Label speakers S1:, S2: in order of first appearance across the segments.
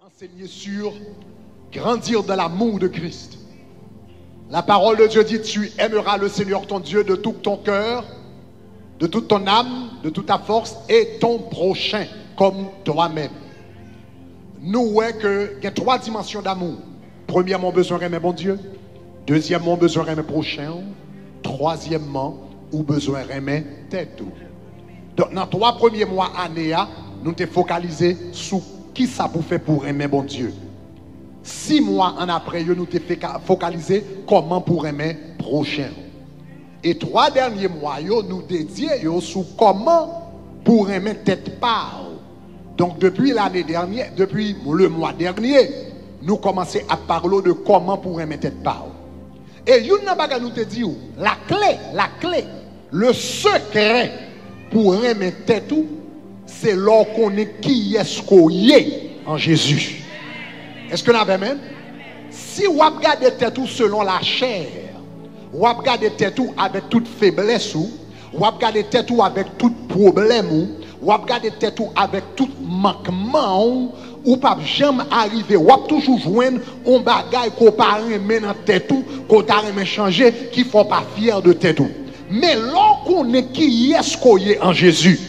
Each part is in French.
S1: enseigner sur grandir de l'amour de Christ. La parole de Dieu dit: tu aimeras le Seigneur ton Dieu de tout ton cœur, de toute ton âme, de toute ta force, et ton prochain comme toi-même. Nous voyons qu'il y a trois dimensions d'amour. Premièrement, besoin d'aimer mon Dieu. Deuxièmement, besoin d'aimer prochain. Troisièmement, ou besoin d'aimer tête. Donc, dans 3 premiers mois année, nous t'es focalisé sur qui ça vous fait pour aimer bon Dieu. 6 mois en après, nous t'es focalisé comment pour aimer prochain. Et 3 derniers mois, nous dédiés sur comment pour aimer tête part. Donc depuis l'année dernière, depuis le mois dernier, nous commençons à parler de comment pour aimer tête part. Et nous te dit la clé, le secret pour aimer tête, c'est là qu'on est qui est-ce qu'on est en Jésus. Est-ce que nous avons même? Si vous regardez tête selon la chair, vous regardez tête avec toute faiblesse, vous regardez tête avec tout problème, vous regardez tête avec tout manquement, ou pas jamais arriver, ou toujours joindre un bagage qu'on pas aimer dans tête, qu'on t'a aimé changer, qui ne faut pas fier de tête. Mais lorsqu'on est qui est-ce qu'on est en Jésus,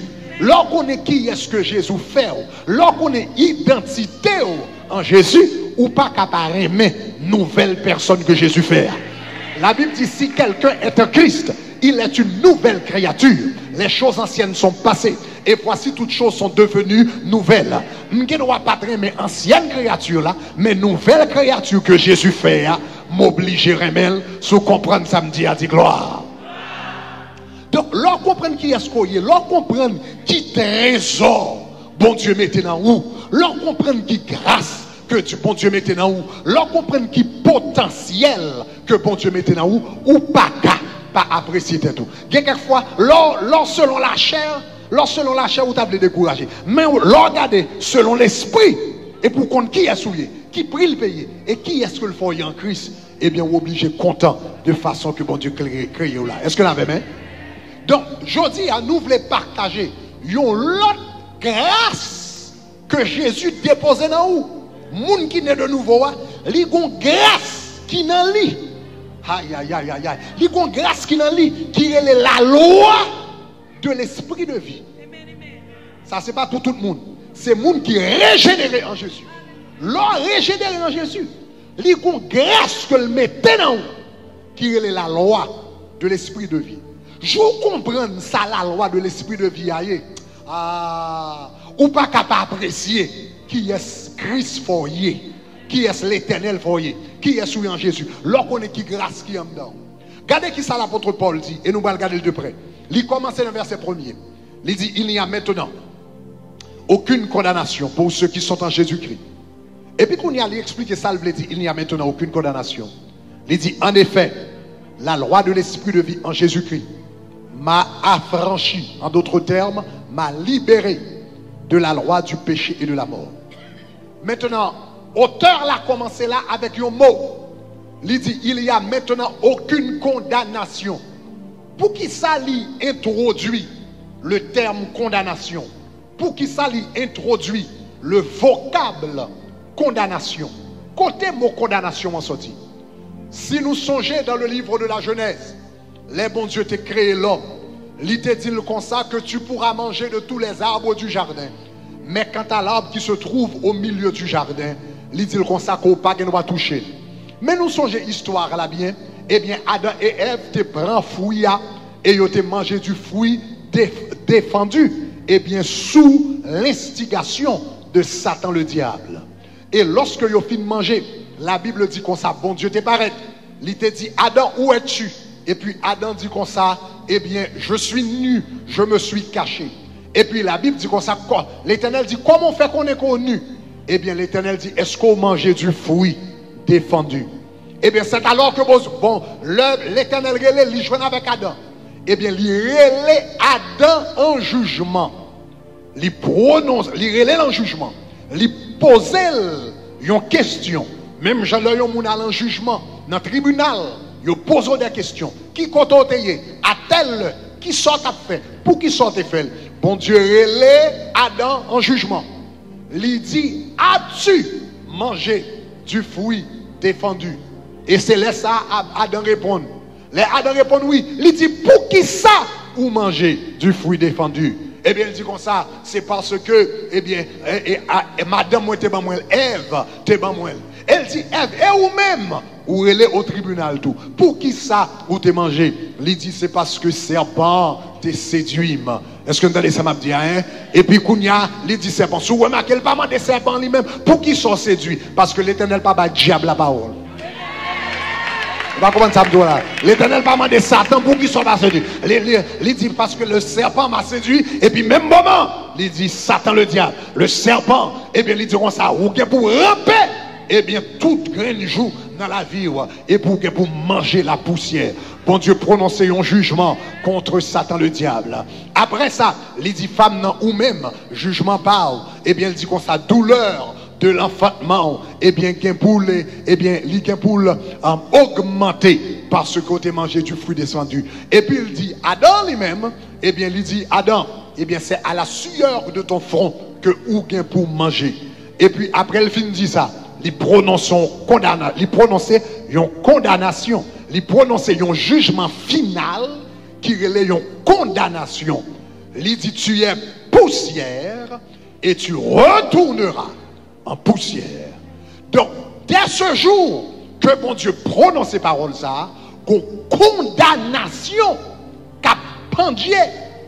S1: lorsqu'on est qui est-ce que Jésus fait, lorsqu'on est identité en Jésus, ou pas capable d'aimer nouvelle personne que Jésus fait. La Bible dit: si quelqu'un est un Christ, il est une nouvelle créature. Les choses anciennes sont passées et voici toutes choses sont devenues nouvelles. Je ne dois pas aimer ancienne créature là, mais nouvelle créature que Jésus fait, m'obliger à aimer, sous comprendre samedi à dire gloire. Donc, l'on comprend qui est-ce qu'on est, l'on comprend qui trésor bon Dieu mettait dans où, l'on comprend qui grâce que bon Dieu mettait dans où, l'on comprend qui potentiel que bon Dieu mettait dans où, ou pas apprécier tout. Quelquefois, selon la chair, vous t'avez découragé. Mais regardez selon l'esprit, et pour compte qui est souillé, qui prie le payer, et qui est-ce que le foyer en Christ, eh bien, vous obligez content de façon que bon Dieu crée là. Est-ce que vous l'avez même? Donc, je dis à nous voulons partager une autre grâce que Jésus déposait dans vous. Moun qui naît de nouveau, il y a une grâce qui dans lui. Aïe, aïe, aïe, aïe, aïe. Il y a une grâce qui dans lui, qui est la loi de l'esprit de vie. Ça, c'est pas pour tout le monde. C'est le monde qui est régénéré en Jésus. L'homme régénéré en Jésus. Il y a une grâce que le mettait dans vous, qui est la loi de l'esprit de vie. Je comprends ça, la loi de l'esprit de vie. Ou pas capable d'apprécier qui est Christ foyer, qui est l'éternel foyer, qui est sous en Jésus. Lorsqu'on est qui grâce qui est en dedans. Regardez qui ça l'apôtre Paul dit, et nous allons regarder de près. Il commence dans le verset 1er. Il dit: il n'y a maintenant aucune condamnation pour ceux qui sont en Jésus-Christ. Et puis qu'on y a expliqué ça, il dit: il n'y a maintenant aucune condamnation. Il dit: en effet, la loi de l'esprit de vie en Jésus-Christ m'a affranchi, en d'autres termes, m'a libéré de la loi du péché et de la mort. Maintenant, auteur l'a commencé là avec un mot. Il dit: il n'y a maintenant aucune condamnation. Pour qui ça lui introduit le terme condamnation? Pour qui ça lui introduit le vocable condamnation? Côté mot condamnation en sorti. Si nous songeons dans le livre de la Genèse, les bons dieux t'ont créé l'homme. Il te dit comme ça que tu pourras manger de tous les arbres du jardin. Mais quant à l'arbre qui se trouve au milieu du jardin, il dit comme ça qu'on pas va toucher. Mais nous songeons histoire là bien. Eh bien, Adam et Ève te prennent fruit et ils ont mangé du fruit défendu. Eh bien, sous l'instigation de Satan le diable. Et lorsque ils ont fini de manger, la Bible dit comme ça: bon Dieu te paraît. Il te dit: Adam, où es-tu? Et puis Adam dit comme ça: eh bien, je suis nu, je me suis caché. Et puis la Bible dit comme ça: l'Éternel dit: comment on fait qu'on est connu? Eh bien, l'Éternel dit: est-ce qu'on mangeait du fruit défendu? Eh bien, c'est alors que bon, l'Éternel relève, il joue avec Adam. Eh bien, il relève Adam en jugement. Il prononce, il relève en jugement. Il pose une question. Même Jean Léon Mounal en jugement, dans le tribunal, il pose des questions. Qui compte à tel qui sort à fait? Pour qui sort à fait? Bon Dieu relève Adam en jugement. Il dit: as-tu manger du fruit défendu. Et c'est là ça Adam répond. Les Adam répond oui. Il dit pour qui ça ou manger du fruit défendu? Eh bien, il dit comme ça, c'est parce que, eh bien, madame moi t'es ban moi, Ève t'es ban moi. Elle dit Ève, et ou même, ou elle est au tribunal tout. Pour qui ça ou t'es mangé? Il dit c'est parce que serpent t'es séduit. Est-ce que vous entendez ça m'a dit hein? Et puis Kounia, il dit serpent. Si vous remarquez le pas des serpents lui-même, pour qui sont séduits? Parce que l'Éternel pas bat diable la parole. Vous va comprendre ça là. L'Éternel pas demandé Satan pour qu'il soit pas séduit. Il dit parce que le serpent m'a séduit et puis même moment, il dit Satan le diable, le serpent, et bien ils diront ça, ou bien pour ramper, et bien toute graine joue dans la vie et pour manger la poussière. Bon Dieu prononcez un jugement contre Satan le diable. Après ça, il dit femme non ou même jugement parle, et bien il dit qu'on sa douleur de l'enfantement, eh bien, augmenter parce que tu mangé du fruit descendu. Et puis il dit, Adam lui-même, eh bien, il dit, Adam, eh bien, c'est à la sueur de ton front que ou gain pour manger. Et puis après, il finit dit ça, il prononce une condamnation, il prononce un jugement final qui relève une condamnation. Il dit, tu es poussière et tu retourneras en poussière. Donc, dès ce jour que mon Dieu prononce ces paroles, ça, qu'on condamnation qu'a pendu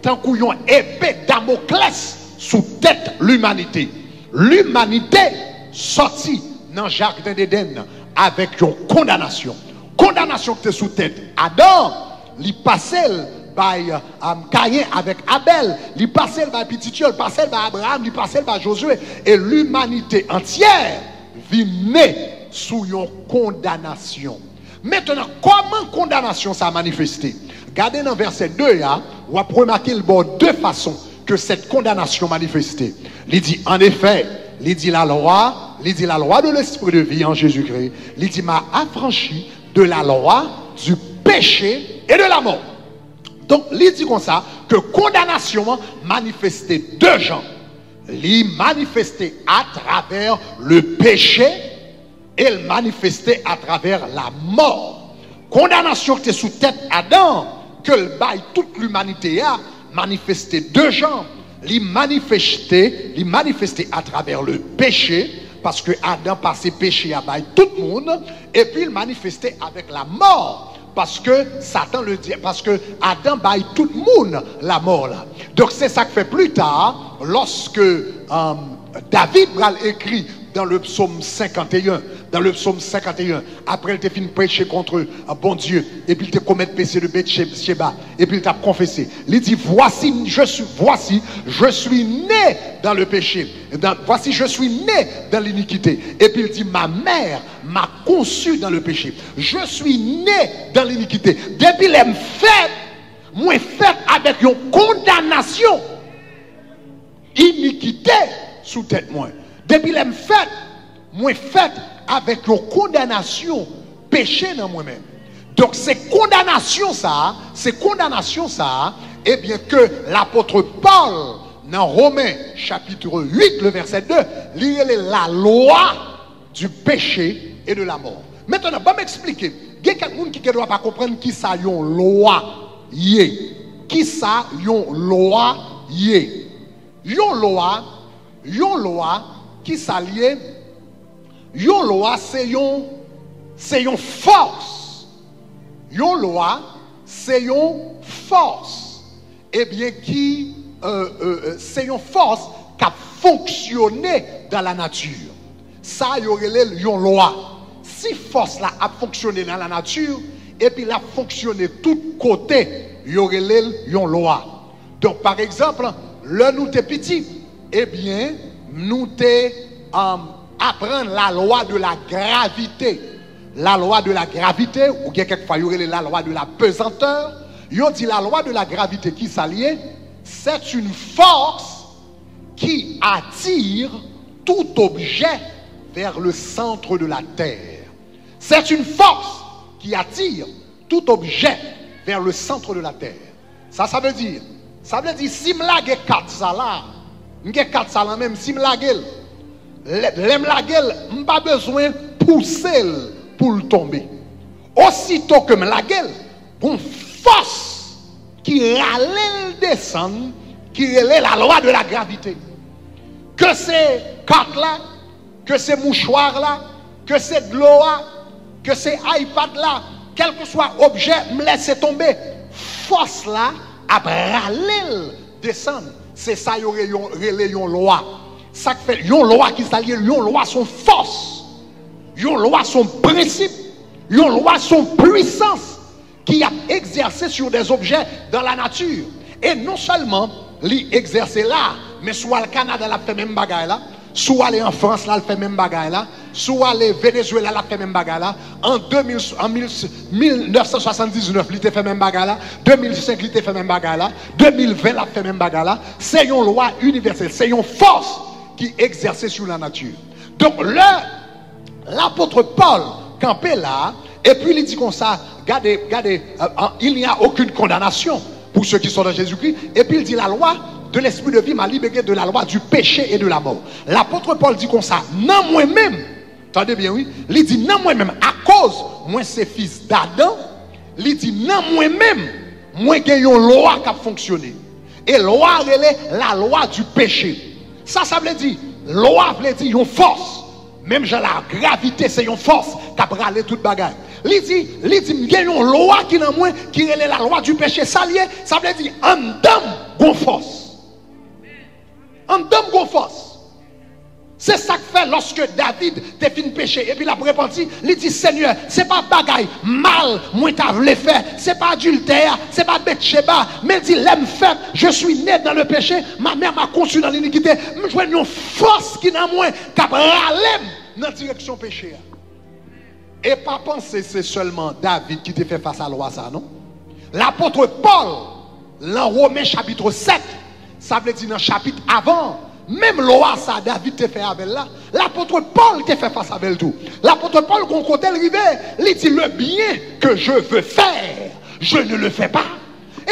S1: tant qu'on épée Damoclès sous tête l'humanité. L'humanité sortie dans le jardin d'Éden avec une condamnation. Condamnation qui était sous tête. Adam, il passait by Caïn avec Abel, il passait par Petitiol, il passait par Abraham, il passait par Josué, et l'humanité entière venait sous une condamnation. Maintenant, comment condamnation ça a manifesté? Regardez dans verset 2, on va remarquer deux façons que cette condamnation manifestée. Il dit, en effet, il dit la loi de l'esprit de vie en Jésus-Christ, il dit m'a affranchi de la loi du péché et de la mort. Donc, il dit comme ça, que condamnation manifestait deux gens. Il manifestait à travers le péché et il manifestait à travers la mort. Condamnation qui était sous tête Adam, que le bail toute l'humanité a manifesté deux gens. Il manifestait à travers le péché, parce que Adam passait péché à bail tout le monde, et puis il manifestait avec la mort. Parce que Satan le dit, parce que Adam baille tout le monde la mort là. Donc c'est ça que fait plus tard, lorsque David va écrit dans le psaume 51, après il t'a fini prêcher contre bon Dieu, et puis il t'a commis péché de Bathsheba, et puis il t'a confessé. Il dit voici je suis né dans le péché, voici je suis né dans l'iniquité. Et puis il dit ma mère m'a conçu dans le péché. Je suis né dans l'iniquité. Depuis l'homme fait, moi fait avec une condamnation, iniquité sous tête moi. Depuis l'homme fait, moi fait avec une condamnation, péché dans moi-même. Donc c'est condamnation ça, eh bien que l'apôtre Paul dans Romains chapitre 8 le verset 2, lit la loi du péché et de la mort. Maintenant, je vais m'expliquer. Il y a quelqu'un qui ne doit pas comprendre qui ça yon loi yé. Qui ça yon loi yé. Yon loi qui s'allie. Yon loi c'est yon force. Yon loi c'est yon force. Eh bien qui c'est une force qui a fonctionné dans la nature. Ça y aurait une loi. Si force là a fonctionné dans la nature et puis l'a fonctionné tout côté, il y aurait une loi. Donc par exemple, là nous t'es petit, eh bien nous t'es apprendre la loi de la gravité. La loi de la gravité, ou bien quelquefois il y aurait la loi de la pesanteur. Il dit la loi de la gravité qui s'allie, c'est une force qui attire tout objet vers le centre de la terre. C'est une force qui attire tout objet vers le centre de la terre. Ça veut dire, si je lage 4 ça là, 4 ça là même, si je lage, l'aime la gueule, pas besoin de pousser pour le tomber. Aussitôt que la gueule, une force qui râle descend, qui est la loi de la gravité. Que c'est cartes là, que c'est mouchoir là, que c'est de l'eau là, que c'est iPad là, quel que soit objet, me laisse tomber. Force là, à râler descendre. C'est ça, il y aurait une loi. Ça fait une loi qui s'allie, une loi son force, une loi son principe, une loi son puissance qui a exercé sur des objets dans la nature. Et non seulement l'exercer là, mais soit le Canada l'a fait même bagaille là, soit aller en France là, le fait même bagaille là, soit aller Venezuela l'a fait même bagaille là, en 1979 il a fait même bagaille là, 2005 il a fait même bagaille là, 2020 l'a fait même bagaille là. C'est une loi universelle, c'est une force qui exerçait sur la nature. Donc l'apôtre Paul campait là, et puis il dit comme ça, regardez, il n'y a aucune condamnation pour ceux qui sont dans Jésus-Christ. Et puis il dit, la loi de l'esprit de vie m'a libéré de la loi du péché et de la mort. L'apôtre Paul dit comme ça, non moi-même, attendez bien oui, il dit non moi-même, à cause, moi c'est fils d'Adam, il dit non moi-même, moi j'ai une loi qui a fonctionné. Et loi est la loi du péché. Ça veut dire, loi veut dire une force. Même j'ai la gravité, c'est une force qui a bralé toute bagarre. Il dit, il y a une loi qui est moi, qui est la loi du péché. Ça veut dire, en dame, gon force. En dame, gon force. C'est ça que fait lorsque David définit péché. Et puis il a repenti, il dit, Seigneur, c'est pas bagaille, mal, moi t'as voulu faire. C'est pas adultère, c'est pas Bethsheba. Mais il dit, l'aime fait, je suis né dans le péché, ma mère m'a conçu dans l'iniquité. Je vois une force qui est dans moi, qui a râlé dans la direction péché. Et pas penser c'est seulement David qui t'a fait face à la loi, ça, non? L'apôtre Paul, dans Romains chapitre 7, ça veut dire dans le chapitre avant, même loi, ça, David t'a fait avec là. L'apôtre Paul t'a fait face avec tout. L'apôtre Paul, qu'on côté le il dit le bien que je veux faire, je ne le fais pas.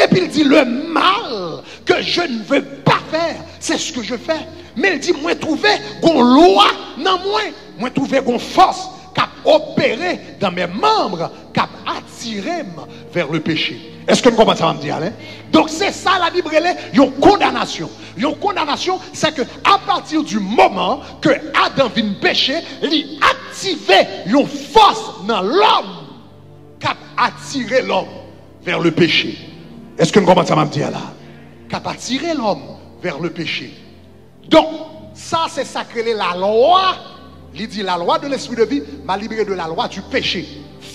S1: Et puis il dit le mal que je ne veux pas faire, c'est ce que je fais. Mais il dit, moi trouver qu'on loi, non moi trouver qu'on force qui a opéré dans mes membres, qui a attiré vers le péché. Est-ce que vous comprenez ça me dire, hein? Donc c'est ça la Bible, il y a une condamnation. Une condamnation, c'est que à partir du moment que Adam vient pécher, il a activé une force dans l'homme qui a attiré l'homme vers le péché. Est-ce que vous comprenez ça me dire là? Qui a attiré l'homme vers le péché. Donc, ça c'est sacré la loi. Il dit la loi de l'esprit de vie m'a libéré de la loi du péché.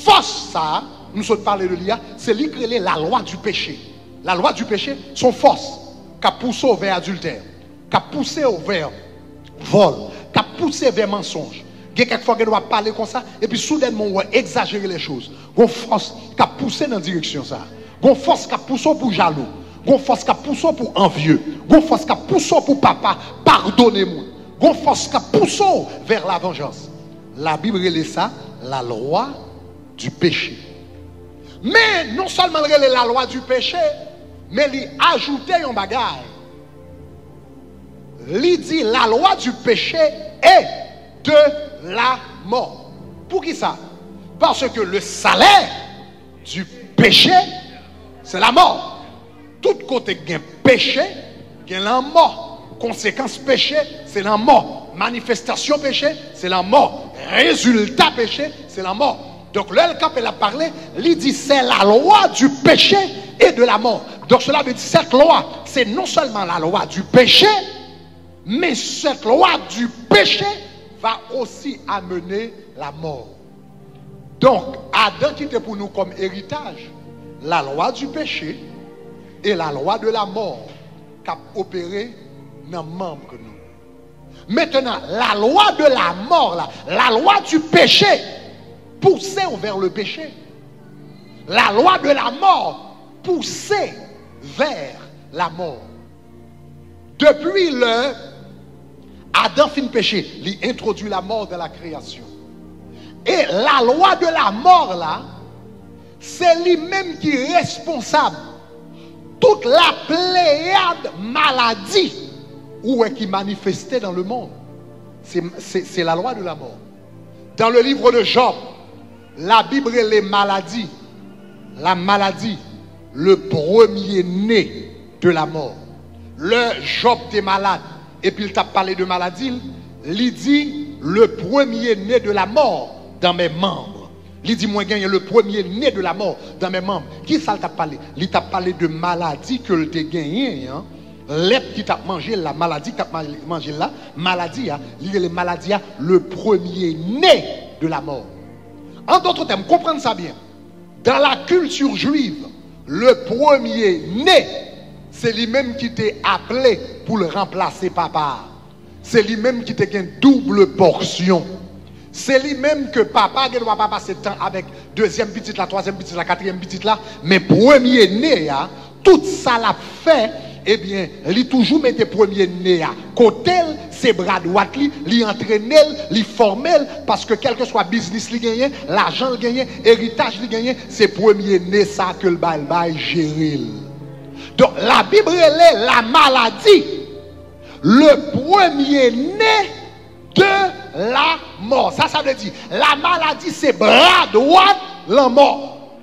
S1: Force ça, nous sommes parlé de l'IA, c'est libérer la loi du péché. La loi du péché, son force, qui a poussé vers adultère, qui a poussé vers vol, qui a poussé vers mensonge. Il y a quelquefois qu'on doit parler comme ça, et puis soudainement on va exagérer les choses. Une force qui a poussé dans la direction ça. Une force qui a poussé pour jaloux. Une force qui a poussé pour envieux. Une force qui a poussé pour papa, pardonnez-moi. Une force qui a poussé vers la vengeance. La Bible relève ça, la loi du péché. Mais non seulement relève la loi du péché, mais il ajoutait un bagage. Il dit la loi du péché est de la mort. Pour qui ça? Parce que le salaire du péché, c'est la mort. Tout côté qui a péché, il y a la mort. Conséquence péché, c'est la mort. Manifestation péché, c'est la mort. Résultat péché, c'est la mort. Donc le cap il a parlé, il dit c'est la loi du péché et de la mort. Donc cela veut dire cette loi, c'est non seulement la loi du péché, mais cette loi du péché va aussi amener la mort. Donc Adam qui était pour nous comme héritage, la loi du péché et la loi de la mort qui a opéré dans les membres de nous. Maintenant, la loi de la mort, là, la loi du péché, poussait vers le péché. La loi de la mort poussait vers la mort. Depuis le Adam fin péché, il introduit la mort dans la création. Et la loi de la mort là, c'est lui-même qui est responsable. Toute la pléiade maladie où est qui manifestait dans le monde. c'est la loi de la mort. Dans le livre de Job, la Bible et les maladies, la maladie, le premier-né de la mort. Le Job était malade et puis il t'a parlé de maladie, il dit le premier-né de la mort dans mes membres. Il dit moi gagne le premier-né de la mort dans mes membres. Qui ça t'a parlé? Il t'a parlé de maladie que le t'a gagné, hein? L'être qui t'a mangé, la maladie qui t'a mangé là, maladie, les maladies, le premier-né de la mort. En d'autres termes, comprenez ça bien. Dans la culture juive, le premier-né, c'est lui-même qui t'a appelé pour le remplacer papa. C'est lui-même qui t'a une double portion. C'est lui-même que papa ne doit pas passer temps avec deuxième petite, la troisième petite, la quatrième petite là, mais premier-né, tout ça l'a fait. Eh bien, il toujours mettait premier né à côté, ses bras droits, il entraînait, il formait, parce que quel que soit business il gagne, l'argent il gagne, héritage il gagne, c'est premier né ça que le bail gérer. Donc la Bible est la maladie, le premier né de la mort. Ça veut dire, la maladie c'est bras droit la mort.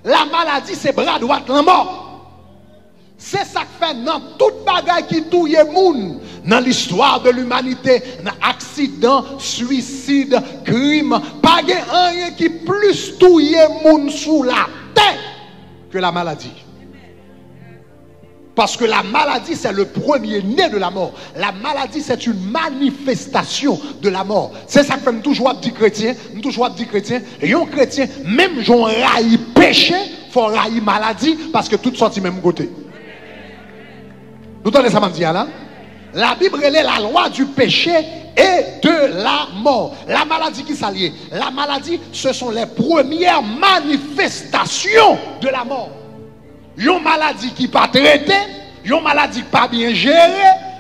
S1: La maladie c'est bras droit la mort. C'est ça que fait dans toute bagaille qui touille moun dans l'histoire de l'humanité, dans accident, suicide, crime, pas rien qui plus touille moun sous la terre que la maladie. Parce que la maladie c'est le premier né de la mort. La maladie c'est une manifestation de la mort. C'est ça que fait toujours dire chrétien, et un chrétien même j'en raille péché, faut railler maladie parce que tout sorti même côté. Vous entendez ça, dit là? La Bible est la loi du péché et de la mort. La maladie qui s'allie. La maladie, ce sont les premières manifestations de la mort. Une maladie qui pas traitée, une maladie qui pas bien gérée,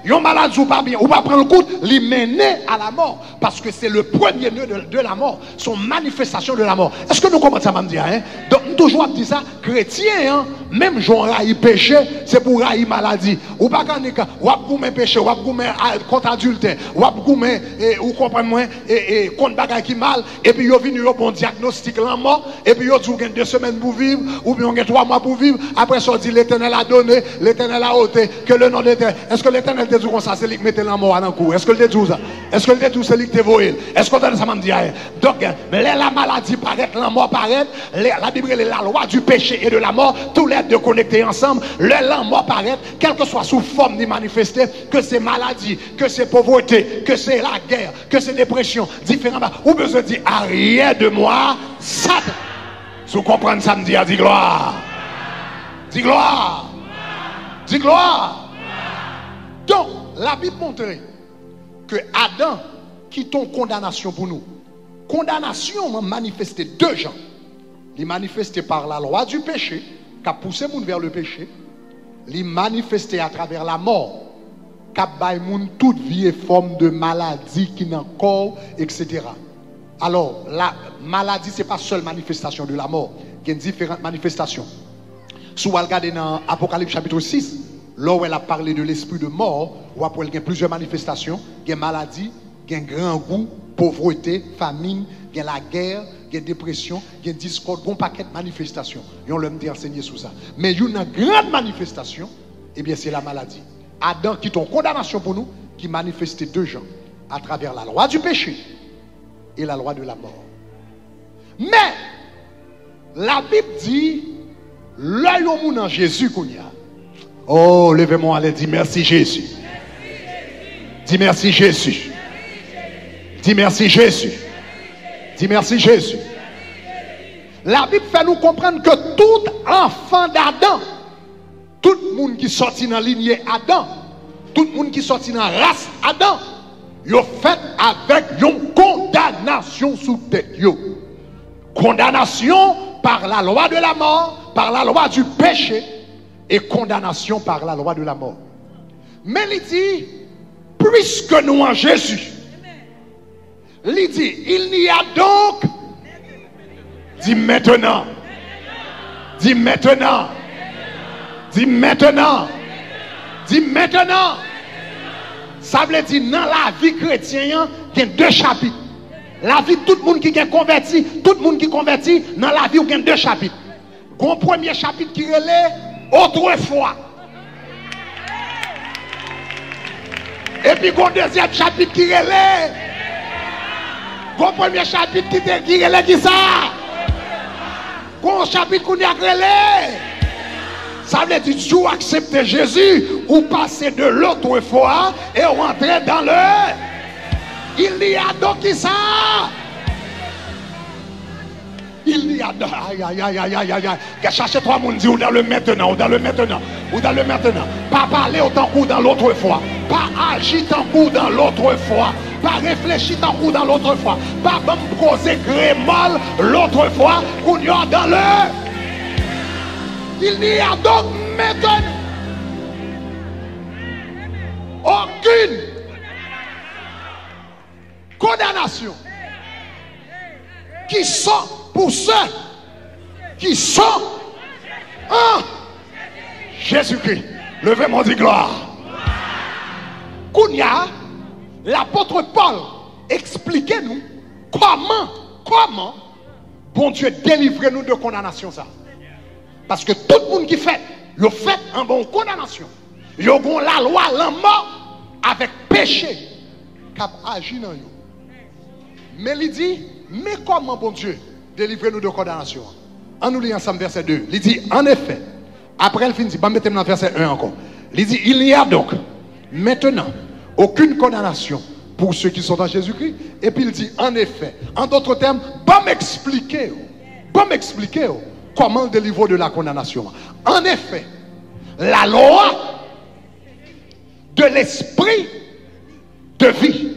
S1: une maladie ou pas bien, ou pas prendre le coup, les mener à la mort. Parce que c'est le premier nœud de la mort, son manifestation de la mort. Est-ce que nous comprenons ça, dit, hein? Donc, nous toujours dit ça, chrétien, hein? Même j'en raille péché, c'est pour railler maladie. Ou pas quand ou pas goûter péché, ou pas goûter contre adultère, ou pas goûter, ou comprenez moi, et contre bagaille qui mal, et puis vous venez au bon diagnostic la mort, et puis vous avez 2 semaines pour vivre, ou bien vous avez 3 mois pour vivre, après ça dit l'éternel a donné, l'éternel a ôté, que le nom de l'éternel. Est-ce que l'éternel te dit comme ça, c'est lui qui mettait la mort à l'encours? Est-ce que le dit ça? Est-ce que le dit c'est lui qui te voyé? Est-ce que ça m'a dit? Donc, la maladie paraît, la mort paraît, la Bible est la loi du péché et de la mort, tous les deux connectés ensemble, la mort paraît, quelle que soit sous forme de manifester, que c'est maladie, que c'est pauvreté, que c'est la guerre, que c'est dépression, différemment, ou besoin de dire, arrière de moi, Satan. Si vous comprenez ça, me dit, dis gloire. Dis gloire. Dis gloire. Donc, la Bible montre que Adam quitte une condamnation pour nous. Condamnation manifestée 2 gens. Il est manifesté par la loi du péché, qui a poussé les gens vers le péché. Il est manifesté à travers la mort, qui a baillé toute vieille forme de maladie qui n'a corps, etc. Alors, la maladie, ce n'est pas seule manifestation de la mort. Il y a différentes manifestations. Si vous regardez dans Apocalypse chapitre 6, là où elle a parlé de l'esprit de mort, où après il y a plusieurs manifestations, il y a maladie, il y a un grand goût, pauvreté, famine, il y a la guerre, il y a dépression, il y a discorde, il y a un paquet de manifestations. Et on l'a enseigné sur ça. Mais il y a une grande manifestation, eh bien c'est la maladie. Adam qui est en condamnation pour nous, qui manifestait 2 gens à travers la loi du péché et la loi de la mort. Mais la Bible dit, l'œil au monde en Jésus qu'on y a. Oh, levez-moi, allez, dis merci Jésus. Dis merci Jésus. Dis merci Jésus. Dis merci Jésus. La Bible fait nous comprendre que tout enfant d'Adam, tout le monde qui sortit dans la lignée Adam, tout le monde qui sortit dans la race Adam, il fait avec une condamnation sous tête. Condamnation par la loi de la mort, par la loi du péché, et condamnation par la loi de la mort. Mais il dit, puisque nous en Jésus, il dit, il n'y a donc, dis maintenant, dis maintenant, dis maintenant, dis maintenant, Ça veut dire dans la vie chrétienne, il y a deux chapitres. La vie de tout le monde qui est converti, tout le monde qui est converti, dans la vie, il y a deux chapitres. Le premier chapitre qui relève autrefois. Et puis le deuxième chapitre qui relève. Le premier chapitre qui relève qui ça? Le chapitre qui relève. Ça veut dire que tu acceptes Jésus ou passer de l'autre fois et rentrer dans le... Il y a donc qui ça? Il y a donc... Aïe, aïe, aïe, aïe, aïe, aïe, aïe. Cherchez trois monde dit ou dans le maintenant, ou dans le maintenant, ou dans le maintenant. Pas parler autant que dans l'autre fois. Pas agir tant que dans l'autre fois. Pas réfléchir tant que dans l'autre fois. Pas me causer grémol l'autre fois qu'on y a dans le... Il n'y a donc maintenant aucune condamnation qui sont pour ceux qui sont en Jésus-Christ. Levez mon dit gloire. Kounia, l'apôtre Paul, expliquez-nous comment bon Dieu délivre nous de condamnation ça. Parce que tout le monde qui fait, il fait en bonne condamnation. Il a la loi, la mort avec péché qui a agi dans nous. Mais il dit, mais comment bon Dieu délivre nous de condamnation? On nous lit ensemble verset 2. Il dit, en effet, après il finit, mettez-moi dans verset 1 encore. Il dit, il n'y a donc maintenant aucune condamnation pour ceux qui sont en Jésus-Christ. Et puis il dit, en effet, en d'autres termes, pas m'expliquer comment délivrer de la condamnation. En effet, la loi de l'esprit de vie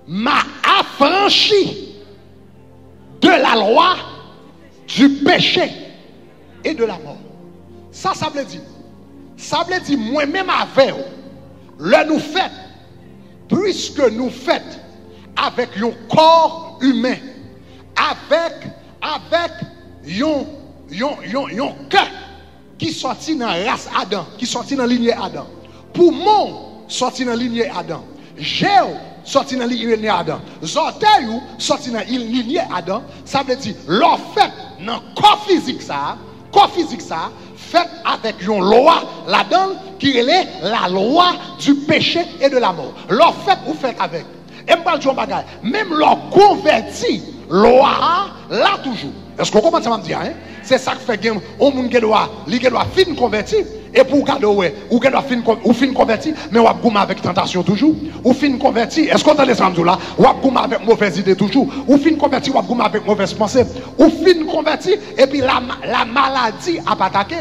S1: m'a affranchi de la loi du péché et de la mort. Ça veut dire, moi-même avec le nous fait, puisque nous faites avec un corps humain, avec yon cœur qui sortit dans la race Adam, qui sortit dans la lignée Adam. Pour mon sorti dans la lignée Adam. J'ai sorti dans la lignée Adam. Zorteil sorti dans la lignée Adam. Ça veut dire, l'on fait dans le corps physique ça, fait avec une loi là-dedans qui est la loi du péché et de la mort. L'on fait ou fait avec. Et même l'on converti, loi là toujours. Est-ce qu'on commence à me dire, hein? C'est ça qui fait que on doit fin convertir. Et pour garder ou fin convertir, mais on va gommer avec tentation toujours. Ou fin convertir, est-ce qu'on entend ça là? Ou va gommer avec mauvaise idée toujours. Ou fin convertir, ou va gommer avec mauvaise pensée. Ou fin convertir, et puis la maladie a pas attaqué.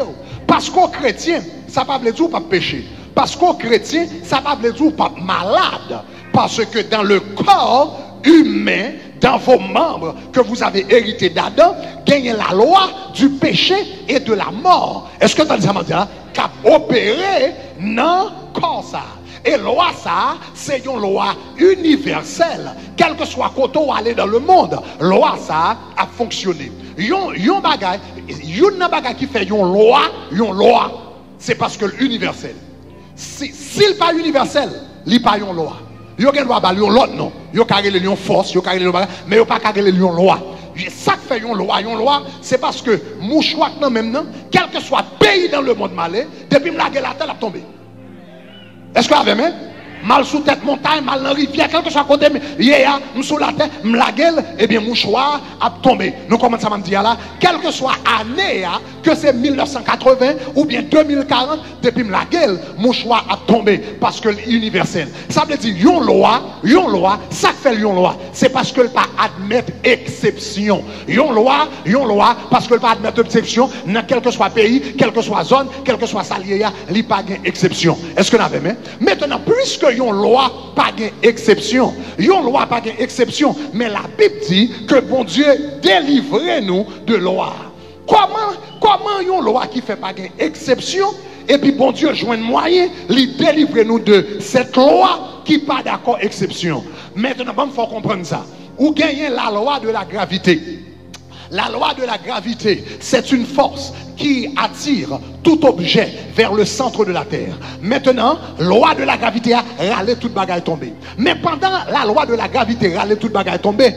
S1: Parce qu'au chrétien, ça ne veut pas dire pas péché. Parce qu'au chrétien, ça ne veut pas dire pas malade. Parce que dans le corps humain, dans vos membres que vous avez hérité d'Adam, gagnez la loi du péché et de la mort. Est-ce que tu as dit ça? Qu'a opéré dans le corps ça. Et loi ça, c'est une loi universelle. Quel que soit côté où aller dans le monde, loi ça a fonctionné. Yon bagay qui fait une loi, c'est parce que l'universel. S'il pas universel, il n'y a pas une loi. Il y a une loi, il y a l'autre non. Il y a une force, il y a une loi, mais il n'y a pas une loi. Ça fait une loi, c'est parce que mouchoir maintenant, quel que soit pays dans le monde malais, depuis que la gueule a tombé. Est-ce que vous avez même? Mal sous tête montagne, mal dans la rivière, quel que soit côté, hier, sous la tête, la gueule, eh bien, mouchoir a tombé. Nous commençons à me dire là, quelle que soit l'année, que c'est 1980 ou bien 2040, depuis la gueule, mouchoir a tombé parce que l'universel. Ça veut dire, yon loi, ça fait yon loi. C'est parce que le pas admettre exception. Yon loi, parce que le pas admettre exception, dans quel que soit pays, quelle que soit zone, quel que soit salier, il n'y a pas d'exception. Est-ce que vous avez même? Maintenant, puisque yon loi pas d'exception, mais la Bible dit que bon Dieu délivre-nous de loi. Comment yon loi qui fait pas d'exception et puis bon Dieu joint moyen, il délivre nous de cette loi qui pas d'accord exception. Maintenant, il faut comprendre ça. Ou gagnez la loi de la gravité. La loi de la gravité, c'est une force qui attire tout objet vers le centre de la terre. Maintenant, loi de la gravité a râlé toute bagaille tombée. Mais pendant la loi de la gravité râlé toute bagaille tombée,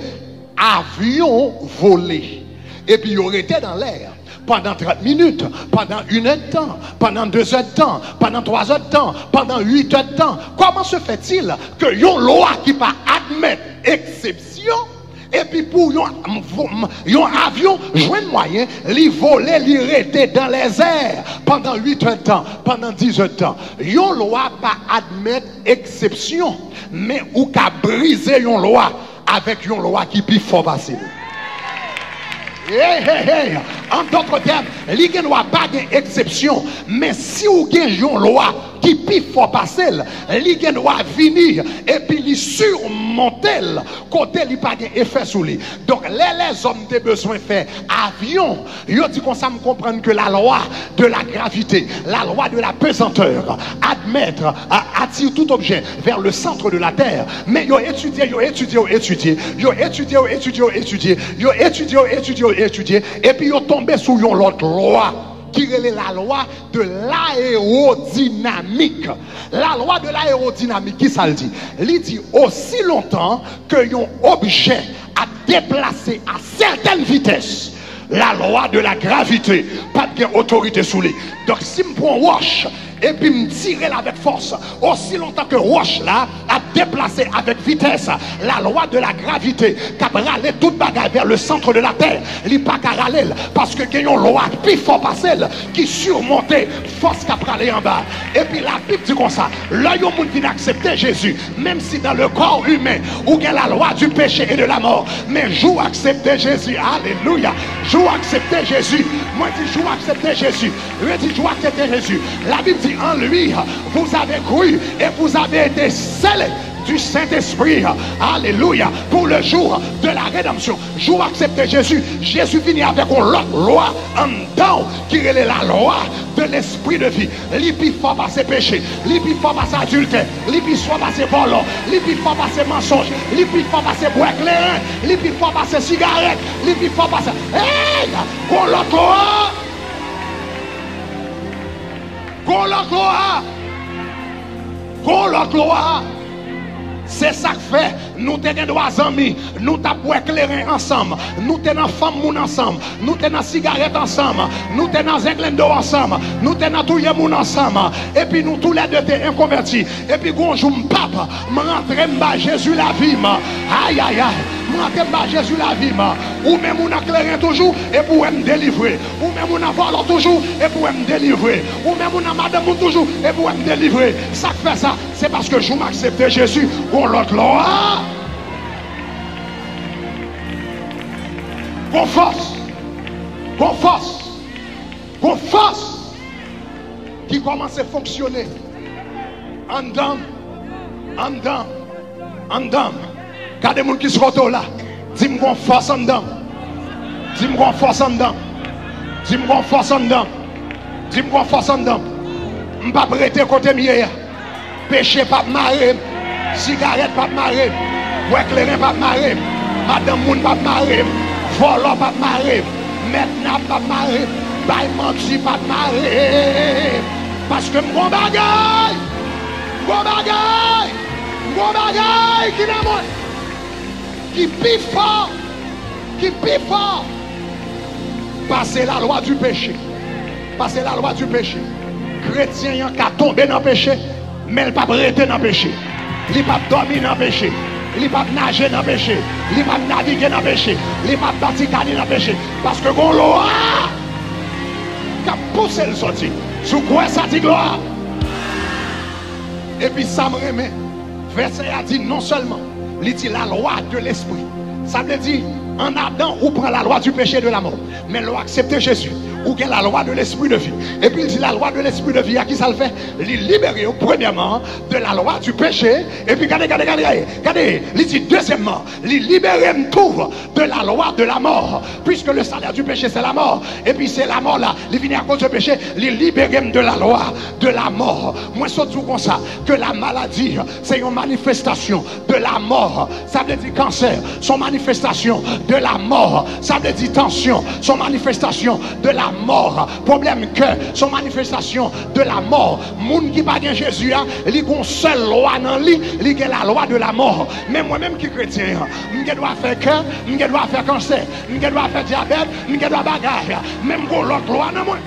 S1: avion volé. Et puis il aurait été dans l'air pendant 30 minutes, pendant 1 heure de temps, pendant 2 heures de temps, pendant 3 heures de temps, pendant 8 heures de temps. Comment se fait-il que yon loi qui va admettre exception, et puis pour yon avion, joindre moyen, li voler, li rester dans les airs pendant 8 heures de temps, pendant 10 heures de temps. Yon loi pas admettre exception, mais ou ka briser yon loi avec yon loi qui pi fort passer. Hey, hey, hey. En d'autres termes, li gen loi pas gen exception, mais si ou gen yon loi qui pi fort passer, li gen loi venir et puis li surmonter côté li pas gen effet sous li. Donc les hommes ont besoin de faire avion, yo dit qu'on ça me comprendre que la loi de la gravité, la loi de la pesanteur attire tout objet vers le centre de la terre. Mais yo étudié, et puis yo tombé sous une autre loi qui est la loi de l'aérodynamique. La loi de l'aérodynamique, qui ça le dit? Il dit aussi longtemps que un objet a déplacé à certaines vitesses, la loi de la gravité, pas de autorité sous lui. Donc si je prends roche et puis me tirer avec force, aussi longtemps que roche là a déplacé avec vitesse, la loi de la gravité qui a râlé toute bagarre vers le centre de la terre, il n'y a pas qu'à râler parce que il y a une loi plus fort passer qui surmontait force qui a râlé en bas. Et puis la Bible dit comme ça, là il y a un monde qui n'a accepté Jésus, même si dans le corps humain où il y a la loi du péché et de la mort, mais joue accepter Jésus, alléluia, joue accepter Jésus. Moi je dis joue accepter Jésus, je dis joue accepter Jésus. La Bible dit en lui vous avez cru et vous avez été scellés du Saint-Esprit, alléluia, pour le jour de la rédemption. Jour accepter Jésus, Jésus finit avec une autre loi en dedans qui est la loi de l'esprit de vie. L'hipi faut passer péché, l'hipi faut passer adultère, l'hipi faut passer volant, l'hipi faut passer mensonge, l'hipi faut passer bois clairin, l'hipi faut passer cigarette, l'hipi faut passer hey, qu'on l'autre loi, qu'on l'autre loi, qu'on l'autre loi. C'est ça que fait, nous tenons deux amis, nous tapons éclairer ensemble, nous tenons femmes ensemble, nous tenons cigarettes ensemble, nous tenons zéglendo ensemble, nous tenons tout le monde ensemble, et puis nous tous les deux sommes inconvertis, et puis quand je me pape, je rentre Jésus la vie, aïe aïe aïe, je rentre Jésus la vie, ou même on éclaire toujours, et pour me délivrer, ou même on a volant toujours, et pour me délivrer, ou même on a madame toujours, et pour me délivrer. Ça fait ça, c'est parce que je m'accepte Jésus. L'autre loi, qu'on force, qui commence à fonctionner en dedans. Quand des gens qui se retrouvent là, dis-moi qu'on force en dedans, dis-moi qu'on force en dedans, dis-moi qu'on force en dedans, dis-moi qu'on force en dedans. Je ne vais pas prêter côté mieux, péché pas marrer. Cigarette pas marrer, éclairé pas marrer, madame moun pas marrer, volant pas marrer, maintenant pas marrer, bail menti pas marrer. Parce que mon bagaille qui n'a moi, qui piffe fort, passer la loi du péché, chrétien y a qu'à tomber dans le péché, mais il pas prêter dans le péché. Il ne peut pas dormir dans le péché. Il ne peut pas nager dans le péché. Il ne peut pas naviguer dans le péché. Il ne peut pas bâtir dans le péché. Parce que mon loi qui a poussé le sorti. Sous quoi ça dit gloire? Et puis ça me remet. Verset a dit non seulement, il dit la loi de l'esprit. Ça veut dire en Adam, on prend la loi du péché et de la mort. Mais l'on accepte Jésus. ou la loi de l'esprit de vie. Et puis il dit la loi de l'esprit de vie, à qui ça le fait? Il libère premièrement de la loi du péché. Et puis regardez, il dit deuxièmement, il libère tout de la loi de la mort, puisque le salaire du péché c'est la mort. Et puis c'est la mort là, il vient à cause du péché, il libère de la loi de la mort. Moi surtout comme ça, que la maladie c'est une manifestation de la mort. Ça veut dire cancer, son manifestation de la mort. Ça veut dire tension, son manifestation de la mort. Problème cœur, son manifestation de la mort. Moun qui pas bien Jésus, il y a une seule loi dans lui, il y a la loi de la mort. Mais moi-même qui chrétien, je dois faire cœur, je dois faire cancer, je dois faire diabète, je dois bagarre. Même l'autre loi dans moi.